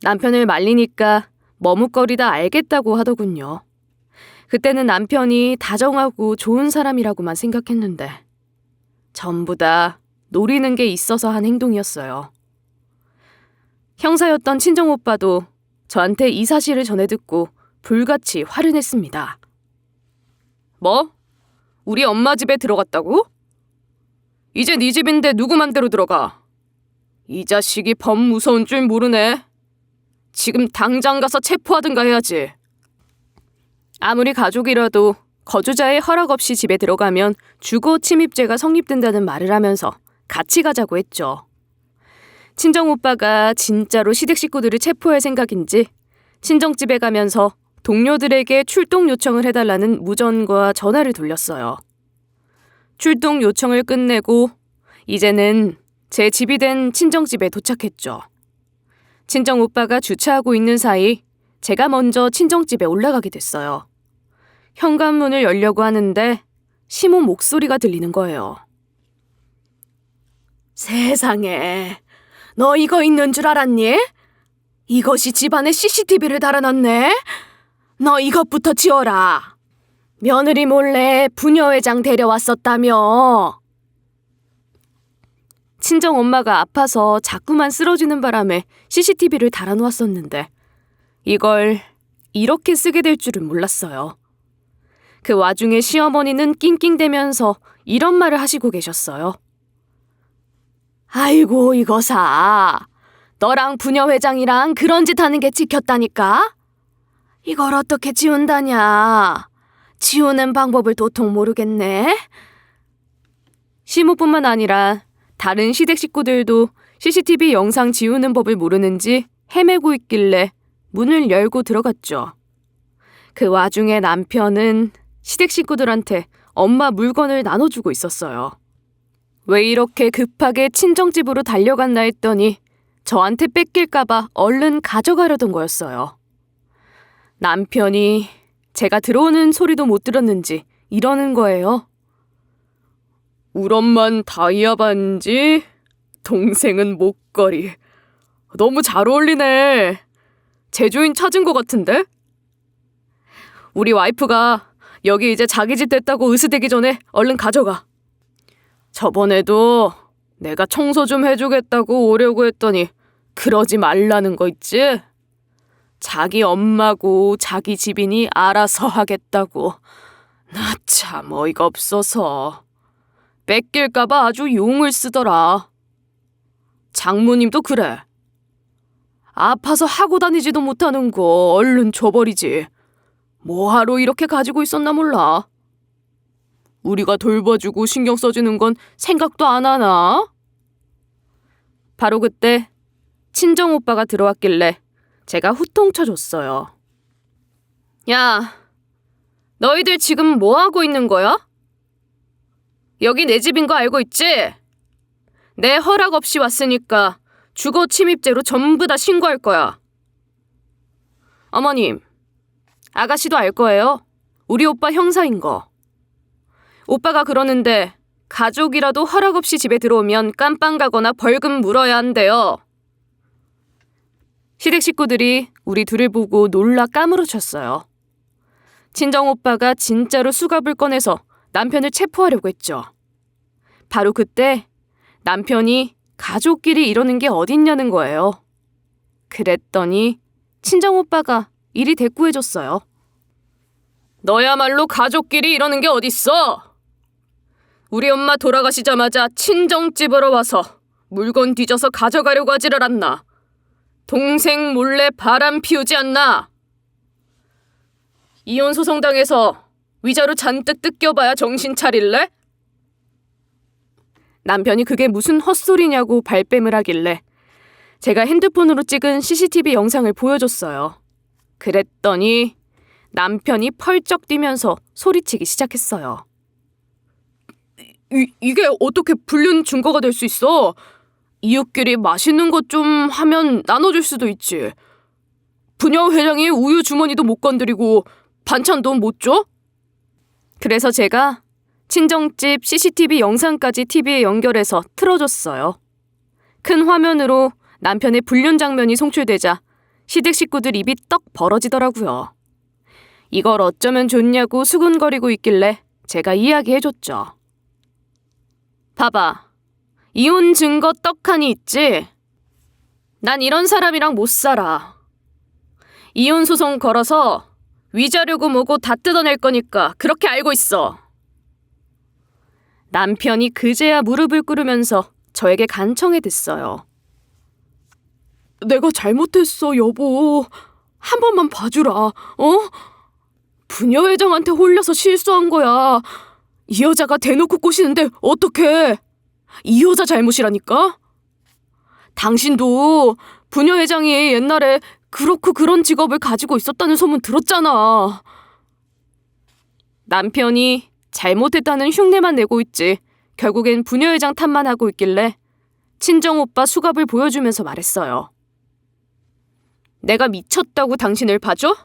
남편을 말리니까 머뭇거리다 알겠다고 하더군요. 그때는 남편이 다정하고 좋은 사람이라고만 생각했는데 전부 다 노리는 게 있어서 한 행동이었어요. 형사였던 친정오빠도 저한테 이 사실을 전해 듣고 불같이 화를 냈습니다. 뭐? 우리 엄마 집에 들어갔다고? 이제 네 집인데 누구 맘대로 들어가? 이 자식이 범 무서운 줄 모르네. 지금 당장 가서 체포하든가 해야지. 아무리 가족이라도 거주자의 허락 없이 집에 들어가면 주거 침입죄가 성립된다는 말을 하면서 같이 가자고 했죠. 친정오빠가 진짜로 시댁 식구들을 체포할 생각인지 친정집에 가면서 동료들에게 출동 요청을 해달라는 무전과 전화를 돌렸어요. 출동 요청을 끝내고 이제는 제 집이 된 친정집에 도착했죠. 친정오빠가 주차하고 있는 사이 제가 먼저 친정집에 올라가게 됐어요. 현관문을 열려고 하는데 시모 목소리가 들리는 거예요. 세상에, 너 이거 있는 줄 알았니? 이것이 집안에 CCTV를 달아놨네? 너 이것부터 지워라. 며느리 몰래 부녀회장 데려왔었다며. 친정엄마가 아파서 자꾸만 쓰러지는 바람에 CCTV를 달아놓았었는데 이걸 이렇게 쓰게 될 줄은 몰랐어요. 그 와중에 시어머니는 낑낑대면서 이런 말을 하시고 계셨어요. 아이고 이거사, 너랑 부녀회장이랑 그런 짓 하는 게 찍혔다니까? 이걸 어떻게 지운다냐? 지우는 방법을 도통 모르겠네. 시모뿐만 아니라 다른 시댁 식구들도 CCTV 영상 지우는 법을 모르는지 헤매고 있길래 문을 열고 들어갔죠. 그 와중에 남편은 시댁 식구들한테 엄마 물건을 나눠주고 있었어요. 왜 이렇게 급하게 친정집으로 달려갔나 했더니 저한테 뺏길까봐 얼른 가져가려던 거였어요. 남편이 제가 들어오는 소리도 못 들었는지 이러는 거예요. 울 엄만 다이아 반지, 동생은 목걸이. 너무 잘 어울리네. 제주인 찾은 것 같은데? 우리 와이프가 여기 이제 자기 집 됐다고 으스대기 전에 얼른 가져가. 저번에도 내가 청소 좀 해주겠다고 오려고 했더니 그러지 말라는 거 있지? 자기 엄마고 자기 집이니 알아서 하겠다고. 나 참 어이가 없어서. 뺏길까봐 아주 용을 쓰더라. 장모님도 그래. 아파서 하고 다니지도 못하는 거 얼른 줘버리지. 뭐하러 이렇게 가지고 있었나 몰라. 우리가 돌봐주고 신경 써주는 건 생각도 안 하나? 바로 그때 친정오빠가 들어왔길래 제가 후통 쳐줬어요. 야, 너희들 지금 뭐 하고 있는 거야? 여기 내 집인 거 알고 있지? 내 허락 없이 왔으니까 주거 침입죄로 전부 다 신고할 거야. 어머님, 아가씨도 알 거예요. 우리 오빠 형사인 거. 오빠가 그러는데 가족이라도 허락 없이 집에 들어오면 깜빵 가거나 벌금 물어야 한대요. 시댁 식구들이 우리 둘을 보고 놀라 까무러쳤어요. 친정오빠가 진짜로 수갑을 꺼내서 남편을 체포하려고 했죠. 바로 그때 남편이 가족끼리 이러는 게 어딨냐는 거예요. 그랬더니 친정오빠가 이리 대꾸해줬어요. 너야말로 가족끼리 이러는 게 어딨어? 우리 엄마 돌아가시자마자 친정집으로 와서 물건 뒤져서 가져가려고 하지를 않나? 동생 몰래 바람 피우지 않나? 이혼 소송당해서 위자료 잔뜩 뜯겨봐야 정신 차릴래? 남편이 그게 무슨 헛소리냐고 발뺌을 하길래 제가 핸드폰으로 찍은 CCTV 영상을 보여줬어요. 그랬더니 남편이 펄쩍 뛰면서 소리치기 시작했어요. 이게 어떻게 불륜 증거가 될 수 있어? 이웃끼리 맛있는 것 좀 하면 나눠줄 수도 있지. 부녀 회장이 우유 주머니도 못 건드리고 반찬도 못 줘? 그래서 제가 친정집 CCTV 영상까지 TV에 연결해서 틀어줬어요. 큰 화면으로 남편의 불륜 장면이 송출되자 시댁 식구들 입이 떡 벌어지더라고요. 이걸 어쩌면 좋냐고 수군거리고 있길래 제가 이야기해줬죠. 봐봐. 이혼 증거 떡하니 있지? 난 이런 사람이랑 못 살아. 이혼 소송 걸어서 위자료고 뭐고 다 뜯어낼 거니까 그렇게 알고 있어. 남편이 그제야 무릎을 꿇으면서 저에게 간청해댔어요. 내가 잘못했어, 여보. 한 번만 봐주라, 부녀회장한테 홀려서 실수한 거야. 이 여자가 대놓고 꼬시는데 어떡해. 이 여자 잘못이라니까? 당신도 부녀회장이 옛날에 그렇고 그런 직업을 가지고 있었다는 소문 들었잖아. 남편이 잘못했다는 흉내만 내고 있지 결국엔 부녀회장 탓만 하고 있길래 친정오빠 수갑을 보여주면서 말했어요. 내가 미쳤다고 당신을 봐줘?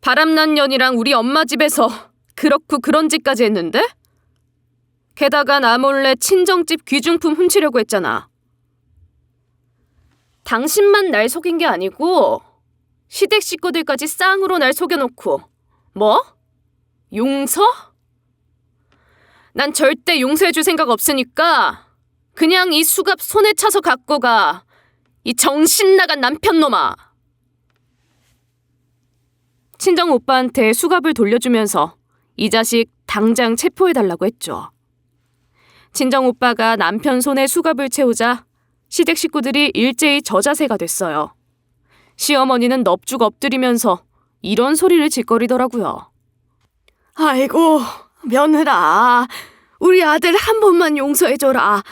바람난 년이랑 우리 엄마 집에서 그렇고 그런 짓까지 했는데? 게다가 나 몰래 친정집 귀중품 훔치려고 했잖아. 당신만 날 속인 게 아니고 시댁 식구들까지 쌍으로 날 속여놓고 뭐? 용서? 난 절대 용서해줄 생각 없으니까 그냥 이 수갑 손에 차서 갖고 가. 이 정신 나간 남편놈아. 친정 오빠한테 수갑을 돌려주면서 이 자식 당장 체포해달라고 했죠. 친정 오빠가 남편 손에 수갑을 채우자 시댁 식구들이 일제히 저자세가 됐어요. 시어머니는 넙죽 엎드리면서 이런 소리를 짓거리더라고요. 아이고, 며느라. 우리 아들 한 번만 용서해줘라.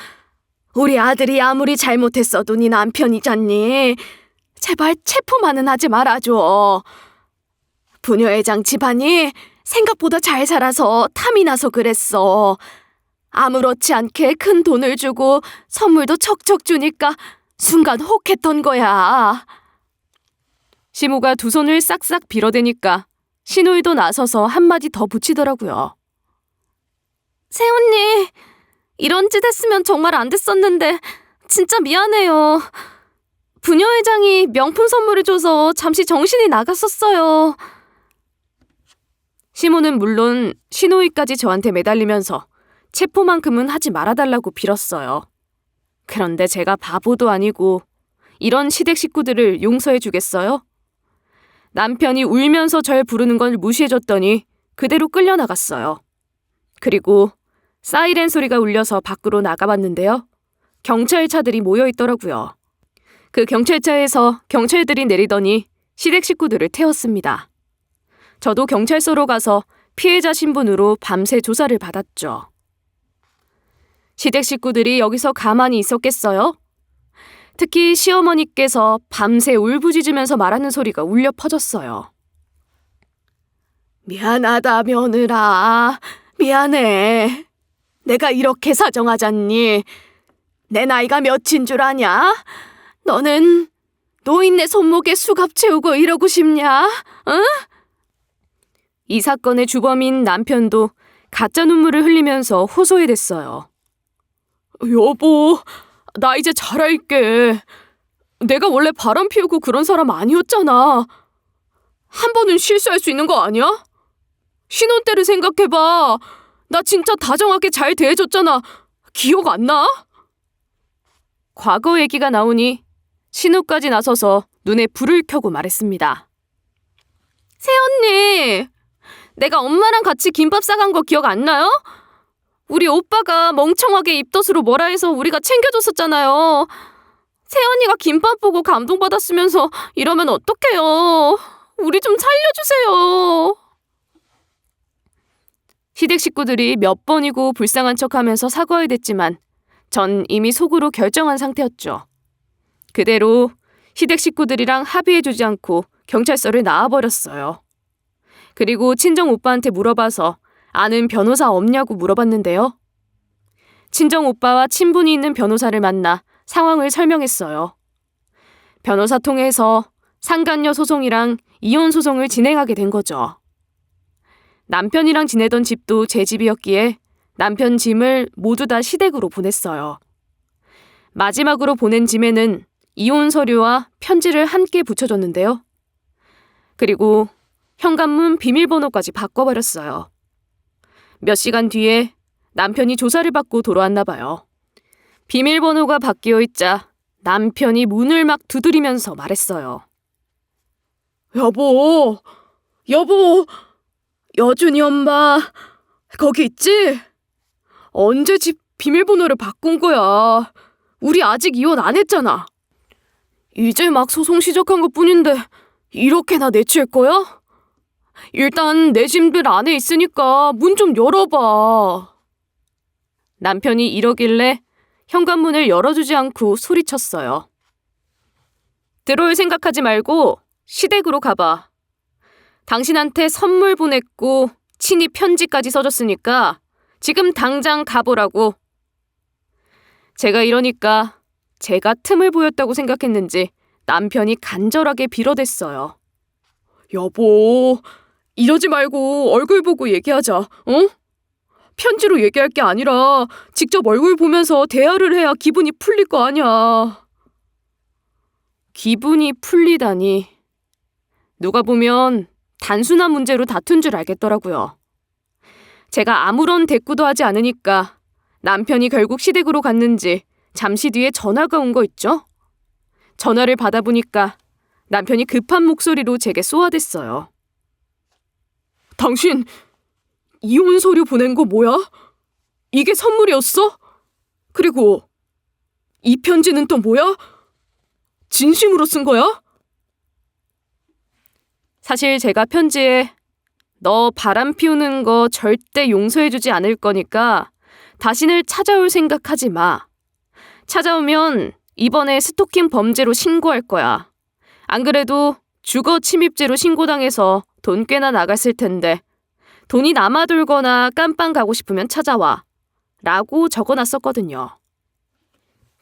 우리 아들이 아무리 잘못했어도 네 남편이잖니. 제발 체포만은 하지 말아줘. 부녀회장 집안이 생각보다 잘 살아서 탐이 나서 그랬어. 아무렇지 않게 큰 돈을 주고 선물도 척척 주니까 순간 혹했던 거야. 시모가 두 손을 싹싹 빌어대니까 시누이도 나서서 한마디 더 붙이더라고요. 새언니, 이런 짓 했으면 정말 안 됐었는데 진짜 미안해요. 부녀회장이 명품 선물을 줘서 잠시 정신이 나갔었어요. 시모는 물론 시누이까지 저한테 매달리면서 체포만큼은 하지 말아달라고 빌었어요. 그런데 제가 바보도 아니고 이런 시댁 식구들을 용서해 주겠어요? 남편이 울면서 절 부르는 걸 무시해줬더니 그대로 끌려나갔어요. 그리고 사이렌 소리가 울려서 밖으로 나가봤는데요. 경찰차들이 모여있더라고요. 그 경찰차에서 경찰들이 내리더니 시댁 식구들을 태웠습니다. 저도 경찰서로 가서 피해자 신분으로 밤새 조사를 받았죠. 시댁 식구들이 여기서 가만히 있었겠어요? 특히 시어머니께서 밤새 울부짖으면서 말하는 소리가 울려 퍼졌어요. 미안하다, 며느라. 미안해. 내가 이렇게 사정하잖니. 내 나이가 몇인 줄 아냐? 너는 노인네 손목에 수갑 채우고 이러고 싶냐? 응? 이 사건의 주범인 남편도 가짜 눈물을 흘리면서 호소해댔어요. 여보, 나 이제 잘할게. 내가 원래 바람 피우고 그런 사람 아니었잖아. 한 번은 실수할 수 있는 거 아니야? 신혼 때를 생각해봐. 나 진짜 다정하게 잘 대해줬잖아. 기억 안 나? 과거 얘기가 나오니 신우까지 나서서 눈에 불을 켜고 말했습니다. 새언니, 내가 엄마랑 같이 김밥 싸간 거 기억 안 나요? 우리 오빠가 멍청하게 입덧으로 뭐라 해서 우리가 챙겨줬었잖아요. 새언니가 김밥 보고 감동받았으면서 이러면 어떡해요. 우리 좀 살려주세요. 시댁 식구들이 몇 번이고 불쌍한 척하면서 사과해댔지만 전 이미 속으로 결정한 상태였죠. 그대로 시댁 식구들이랑 합의해주지 않고 경찰서를 나와버렸어요. 그리고 친정 오빠한테 물어봐서 아는 변호사 없냐고 물어봤는데요. 친정 오빠와 친분이 있는 변호사를 만나 상황을 설명했어요. 변호사 통해서 상간녀 소송이랑 이혼 소송을 진행하게 된 거죠. 남편이랑 지내던 집도 제 집이었기에 남편 짐을 모두 다 시댁으로 보냈어요. 마지막으로 보낸 짐에는 이혼 서류와 편지를 함께 붙여줬는데요. 그리고 현관문 비밀번호까지 바꿔버렸어요. 몇 시간 뒤에 남편이 조사를 받고 돌아왔나 봐요. 비밀번호가 바뀌어 있자 남편이 문을 막 두드리면서 말했어요. 여보, 여준이 엄마 거기 있지? 언제 집 비밀번호를 바꾼 거야? 우리 아직 이혼 안 했잖아. 이제 막 소송 시작한 것뿐인데 이렇게나 내칠 거야? 일단 내 짐들 안에 있으니까 문 좀 열어봐. 남편이 이러길래 현관문을 열어주지 않고 소리쳤어요. 들어올 생각하지 말고 시댁으로 가봐. 당신한테 선물 보냈고 친히 편지까지 써줬으니까 지금 당장 가보라고. 제가 이러니까 제가 틈을 보였다고 생각했는지 남편이 간절하게 빌어댔어요. 여보, 이러지 말고 얼굴 보고 얘기하자, 어? 편지로 얘기할 게 아니라 직접 얼굴 보면서 대화를 해야 기분이 풀릴 거 아니야. 기분이 풀리다니. 누가 보면 단순한 문제로 다툰 줄 알겠더라고요. 제가 아무런 대꾸도 하지 않으니까 남편이 결국 시댁으로 갔는지 잠시 뒤에 전화가 온 거 있죠? 전화를 받아보니까 남편이 급한 목소리로 제게 쏘아댔어요. 당신 이혼 서류 보낸 거 뭐야? 이게 선물이었어? 그리고 이 편지는 또 뭐야? 진심으로 쓴 거야? 사실 제가 편지에 너 바람 피우는 거 절대 용서해주지 않을 거니까 다시는 찾아올 생각하지 마. 찾아오면 이번에 스토킹 범죄로 신고할 거야. 안 그래도 주거 침입죄로 신고당해서 돈 꽤나 나갔을 텐데 돈이 남아돌거나 깜빵 가고 싶으면 찾아와. 라고 적어놨었거든요.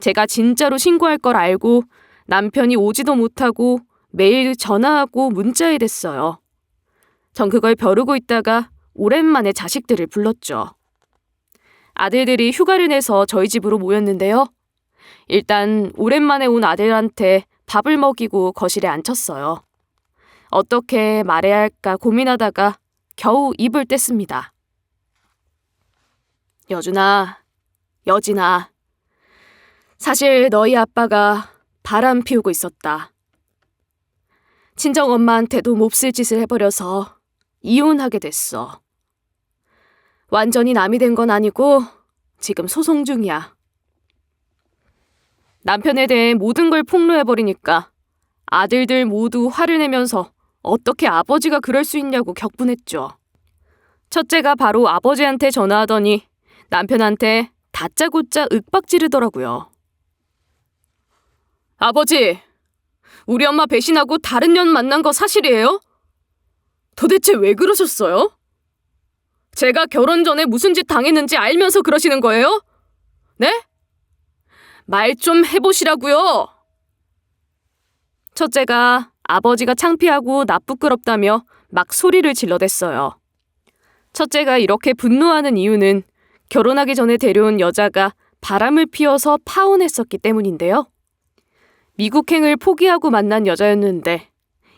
제가 진짜로 신고할 걸 알고 남편이 오지도 못하고 매일 전화하고 문자에 댔어요. 전 그걸 벼르고 있다가 오랜만에 자식들을 불렀죠. 아들들이 휴가를 내서 저희 집으로 모였는데요. 일단 오랜만에 온 아들한테 밥을 먹이고 거실에 앉혔어요. 어떻게 말해야 할까 고민하다가 겨우 입을 뗐습니다. 여준아, 여진아, 사실 너희 아빠가 바람 피우고 있었다. 친정엄마한테도 몹쓸 짓을 해버려서 이혼하게 됐어. 완전히 남이 된 건 아니고 지금 소송 중이야. 남편에 대해 모든 걸 폭로해버리니까 아들들 모두 화를 내면서 어떻게 아버지가 그럴 수 있냐고 격분했죠. 첫째가 바로 아버지한테 전화하더니 남편한테 다짜고짜 윽박지르더라고요. 아버지, 우리 엄마 배신하고 다른 년 만난 거 사실이에요? 도대체 왜 그러셨어요? 제가 결혼 전에 무슨 짓 당했는지 알면서 그러시는 거예요? 네? 말 좀 해보시라고요. 첫째가 아버지가 창피하고 나쁘끄럽다며 막 소리를 질러댔어요. 첫째가 이렇게 분노하는 이유는 결혼하기 전에 데려온 여자가 바람을 피워서 파혼했었기 때문인데요. 미국행을 포기하고 만난 여자였는데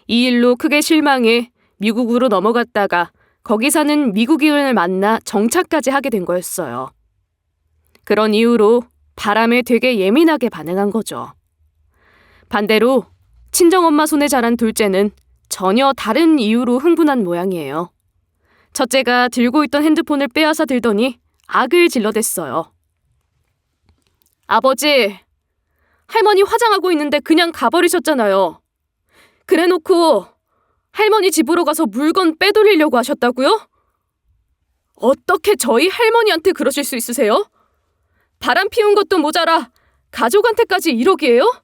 이 일로 크게 실망해 미국으로 넘어갔다가 거기 사는 미국인을 만나 정착까지 하게 된 거였어요. 그런 이유로 바람에 되게 예민하게 반응한 거죠. 반대로 친정엄마 손에 자란 둘째는 전혀 다른 이유로 흥분한 모양이에요. 첫째가 들고 있던 핸드폰을 빼앗아 들더니 악을 질러댔어요. 아버지, 할머니 화장하고 있는데 그냥 가버리셨잖아요. 그래놓고 할머니 집으로 가서 물건 빼돌리려고 하셨다고요? 어떻게 저희 할머니한테 그러실 수 있으세요? 바람 피운 것도 모자라 가족한테까지 이러기에요?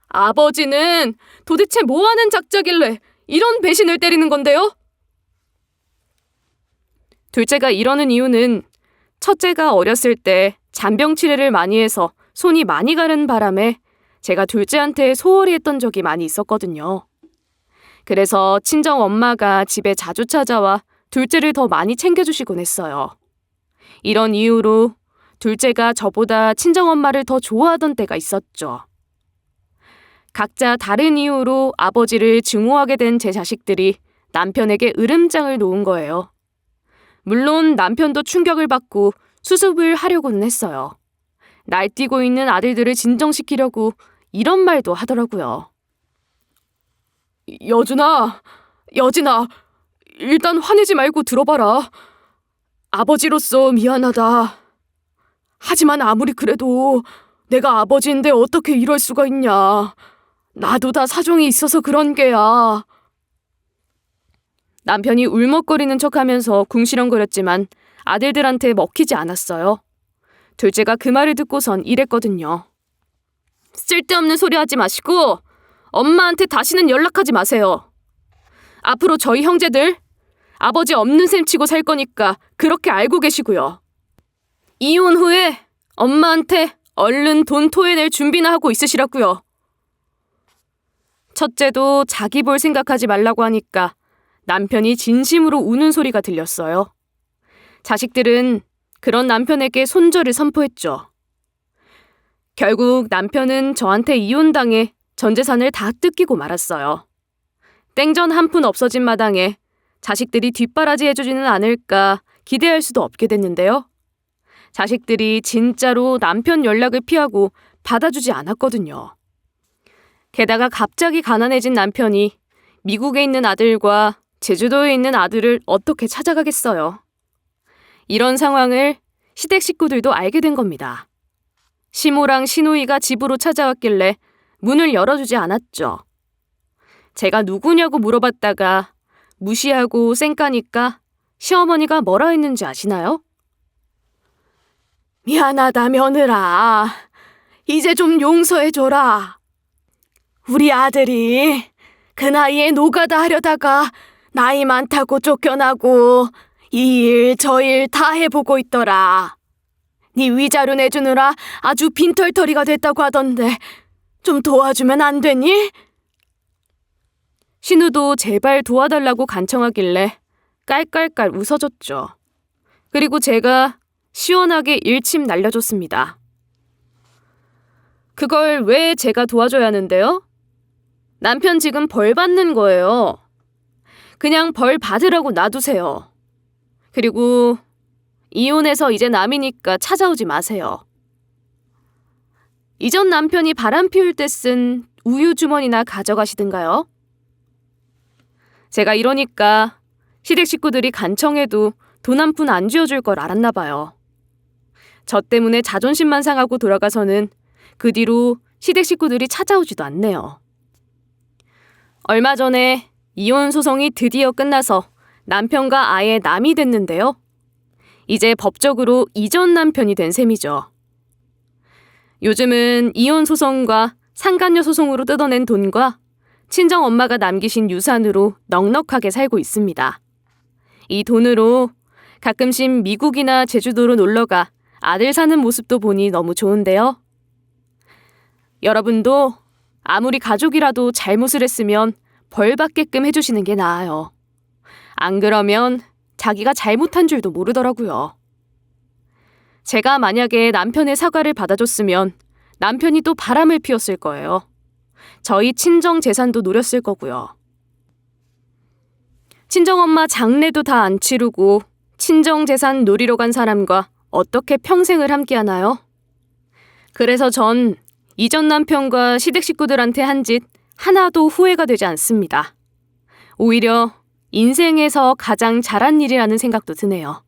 아버지는 도대체 뭐하는 작자길래 이런 배신을 때리는 건데요? 둘째가 이러는 이유는 첫째가 어렸을 때 잔병치레를 많이 해서 손이 많이 가는 바람에 제가 둘째한테 소홀히 했던 적이 많이 있었거든요. 그래서 친정 엄마가 집에 자주 찾아와 둘째를 더 많이 챙겨주시곤 했어요. 이런 이유로 둘째가 저보다 친정 엄마를 더 좋아하던 때가 있었죠. 각자 다른 이유로 아버지를 증오하게 된 제 자식들이 남편에게 으름장을 놓은 거예요. 물론 남편도 충격을 받고 수습을 하려고는 했어요. 날뛰고 있는 아들들을 진정시키려고 이런 말도 하더라고요. 여진아, 일단 화내지 말고 들어봐라. 아버지로서 미안하다. 하지만 아무리 그래도 내가 아버지인데 어떻게 이럴 수가 있냐. 나도 다 사정이 있어서 그런 게야. 남편이 울먹거리는 척하면서 궁시렁거렸지만 아들들한테 먹히지 않았어요. 둘째가 그 말을 듣고선 이랬거든요. 쓸데없는 소리 하지 마시고 엄마한테 다시는 연락하지 마세요. 앞으로 저희 형제들 아버지 없는 셈 치고 살 거니까 그렇게 알고 계시고요. 이혼 후에 엄마한테 얼른 돈 토해낼 준비나 하고 있으시라고요. 첫째도 자기 볼 생각하지 말라고 하니까 남편이 진심으로 우는 소리가 들렸어요. 자식들은 그런 남편에게 손절을 선포했죠. 결국 남편은 저한테 이혼당해 전 재산을 다 뜯기고 말았어요. 땡전 한 푼 없어진 마당에 자식들이 뒷바라지 해주지는 않을까 기대할 수도 없게 됐는데요. 자식들이 진짜로 남편 연락을 피하고 받아주지 않았거든요. 게다가 갑자기 가난해진 남편이 미국에 있는 아들과 제주도에 있는 아들을 어떻게 찾아가겠어요. 이런 상황을 시댁 식구들도 알게 된 겁니다. 시모랑 시누이가 집으로 찾아왔길래 문을 열어주지 않았죠. 제가 누구냐고 물어봤다가 무시하고 쌩까니까 시어머니가 뭐라 했는지 아시나요? 미안하다 며느라. 이제 좀 용서해줘라. 우리 아들이 그 나이에 노가다 하려다가 나이 많다고 쫓겨나고 이 일 저 일 다 해보고 있더라. 네 위자료 내주느라 아주 빈털터리가 됐다고 하던데 좀 도와주면 안 되니? 신우도 제발 도와달라고 간청하길래 깔깔깔 웃어줬죠. 그리고 제가 시원하게 일침 날려줬습니다. 그걸 왜 제가 도와줘야 하는데요? 남편 지금 벌 받는 거예요. 그냥 벌 받으라고 놔두세요. 그리고 이혼해서 이제 남이니까 찾아오지 마세요. 이전 남편이 바람 피울 때 쓴 우유 주머니나 가져가시든가요? 제가 이러니까 시댁 식구들이 간청해도 돈 한 푼 안 쥐어줄 걸 알았나 봐요. 저 때문에 자존심만 상하고 돌아가서는 그 뒤로 시댁 식구들이 찾아오지도 않네요. 얼마 전에 이혼 소송이 드디어 끝나서 남편과 아예 남이 됐는데요. 이제 법적으로 이전 남편이 된 셈이죠. 요즘은 이혼 소송과 상간녀 소송으로 뜯어낸 돈과 친정 엄마가 남기신 유산으로 넉넉하게 살고 있습니다. 이 돈으로 가끔씩 미국이나 제주도로 놀러가 아들 사는 모습도 보니 너무 좋은데요. 여러분도 아무리 가족이라도 잘못을 했으면 벌 받게끔 해주시는 게 나아요. 안 그러면 자기가 잘못한 줄도 모르더라고요. 제가 만약에 남편의 사과를 받아줬으면 남편이 또 바람을 피웠을 거예요. 저희 친정 재산도 노렸을 거고요. 친정엄마 장례도 다 안 치르고 친정 재산 노리러 간 사람과 어떻게 평생을 함께 하나요? 그래서 전 이전 남편과 시댁 식구들한테 한 짓 하나도 후회가 되지 않습니다. 오히려 인생에서 가장 잘한 일이라는 생각도 드네요.